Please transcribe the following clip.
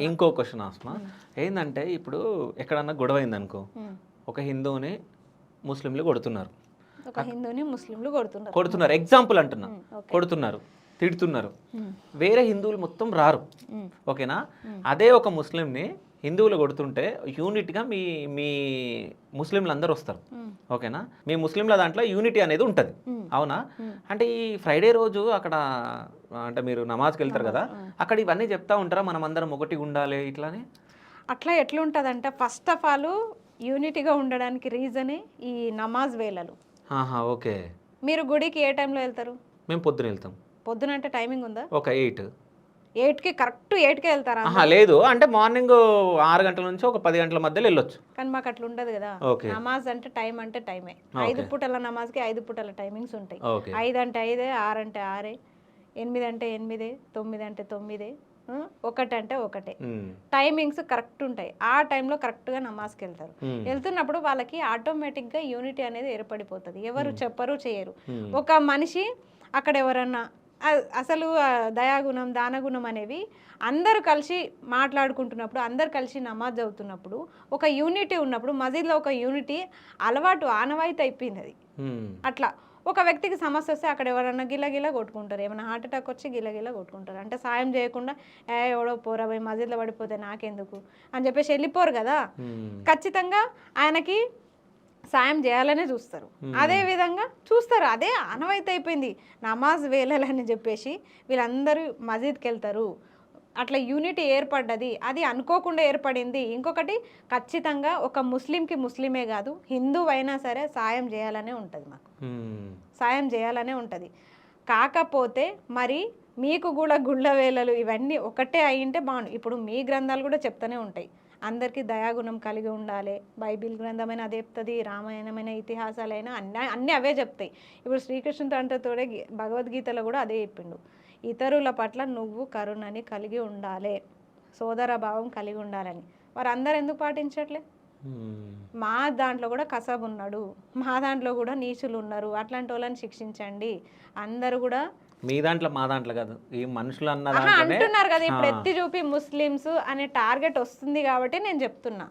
ఇంకో క్వశ్చన్ ఆస్మా ఏంటంటే ఇప్పుడు ఎక్కడన్నా గొడవ అయిందనుకో ఒక హిందువుని ముస్లింలు కొడుతున్నారు ఒక హిందువుని ముస్లింలు కొడుతున్నారు కొడుతున్నారు ఎగ్జాంపుల్ అంటున్నా కొడుతున్నారు తిడుతున్నారు వేరే హిందువులు మొత్తం రారు ఓకేనా అదే ఒక ముస్లింని హిందువులు కొడుతుంటే యూనిట్గా మీ మీ ముస్లింలు అందరూ వస్తారు ఓకేనా మీ ముస్లింల దాంట్లో యూనిటీ అనేది ఉంటుంది అవునా అంటే ఈ ఫ్రైడే రోజు అక్కడ అంటే మీరు నమాజ్కి వెళ్తారు కదా అక్కడ ఇవన్నీ చెప్తా ఉంటారా మనం అందరం ఒకటి ఉండాలి ఇట్లానే అట్లా ఎట్లుంటుందంటే ఫస్ట్ ఆఫ్ ఆల్ యూనిటీగా ఉండడానికి రీజనే ఈ నమాజ్ వేళలు. ఓకే మీరు గుడికి ఏ టైంలో వెళ్తారు? మేము పొద్దున వెళ్తాం. పొద్దున అంటే టైమింగ్ ఉందా? ఒక 8కి కరెక్ట్ 8కే వెళ్తారా? లేదు అంటే మార్నింగ్ 6 గంటల నుంచి ఒక 10 గంటల మధ్యలో వెళ్ళొచ్చు. కానీ మాకు అట్లా ఉండదు కదా. నమాజ్ అంటే టైమే 5 పూటల నమాజ్కి 5 పూటల టైమింగ్స్ ఉంటాయి. 5 అంటే 5, 6 అంటే 6, 8 అంటే 8, 9 అంటే 9, 1 అంటే 1 టైమింగ్స్ కరెక్ట్ ఉంటాయి. ఆ టైంలో కరెక్ట్గా నమాజ్కి వెళ్తారు. వెళ్తున్నప్పుడు వాళ్ళకి ఆటోమేటిక్గా యూనిటీ అనేది ఏర్పడిపోతుంది. ఎవరు చెప్పరు చేయరు. ఒక మనిషి అక్కడ ఎవరన్నా అసలు దయాగుణం దానగుణం అనేవి అందరూ కలిసి మాట్లాడుకుంటున్నప్పుడు అందరు కలిసి నమాజ్ చదువుతున్నప్పుడు ఒక యూనిటీ ఉన్నప్పుడు మసీద్లో ఒక యూనిటీ అలవాటు ఆనవాయితీ అయిపోయింది అది. అట్లా ఒక వ్యక్తికి సమస్య వస్తే అక్కడ ఎవరన్నా గిలగిలా కొట్టుకుంటారు, ఏమైనా హార్ట్ అటాక్ వచ్చి గిలగిలా కొట్టుకుంటారు. అంటే సాయం చేయకుండా ఎవడో పోరా పోయి మసీద్లో పడిపోతే నాకెందుకు అని చెప్పేసి వెళ్ళిపోరు కదా. ఖచ్చితంగా ఆయనకి సాయం చేయాలనే చూస్తారు. అదే విధంగా చూస్తారు. అదే ఆనవాయితీ అయిపోయింది నమాజ్ వేళలని చెప్పేసి వీళ్ళందరూ మసీద్కి వెళ్తారు. అట్లా యూనిటీ ఏర్పడ్డది, అది అనుకోకుండా ఏర్పడింది. ఇంకొకటి ఖచ్చితంగా ఒక ముస్లింకి ముస్లిమే కాదు హిందువు అయినా సరే సాయం చేయాలనే ఉంటుంది. మాకు సాయం చేయాలనే ఉంటుంది. కాకపోతే మరి మీకు కూడా గుళ్ళ వేళలు ఇవన్నీ ఒకటే అయ్యింటే బాగుండు. ఇప్పుడు మీ గ్రంథాలు కూడా చెప్తూనే ఉంటాయి అందరికీ దయాగుణం కలిగి ఉండాలి. బైబిల్ గ్రంథమైన అదే చెప్తుంది, రామాయణమైన ఇతిహాసాలైనా అన్నీ అవే చెప్తాయి. ఇప్పుడు శ్రీకృష్ణుడు అంటతోడే భగవద్గీతలో కూడా అదే చెప్పిండు, ఇతరుల పట్ల నువ్వు కరుణని కలిగి ఉండాలి, సోదర భావం కలిగి ఉండాలని. వారు అందరు ఎందుకు పాటించట్లే? మా దాంట్లో కూడా కసబ్ ఉన్నాడు, మా దాంట్లో కూడా నీచులు ఉన్నారు, అట్లాంటి వాళ్ళని శిక్షించండి. అందరూ కూడా మీ దాంట్లో మా దాంట్లో కాదు ఈ మనుషులు అంటున్నారు కదా. ఇప్పుడు ఎత్తి చూపి ముస్లిమ్స్ అనే టార్గెట్ వస్తుంది కాబట్టి నేను చెప్తున్నా.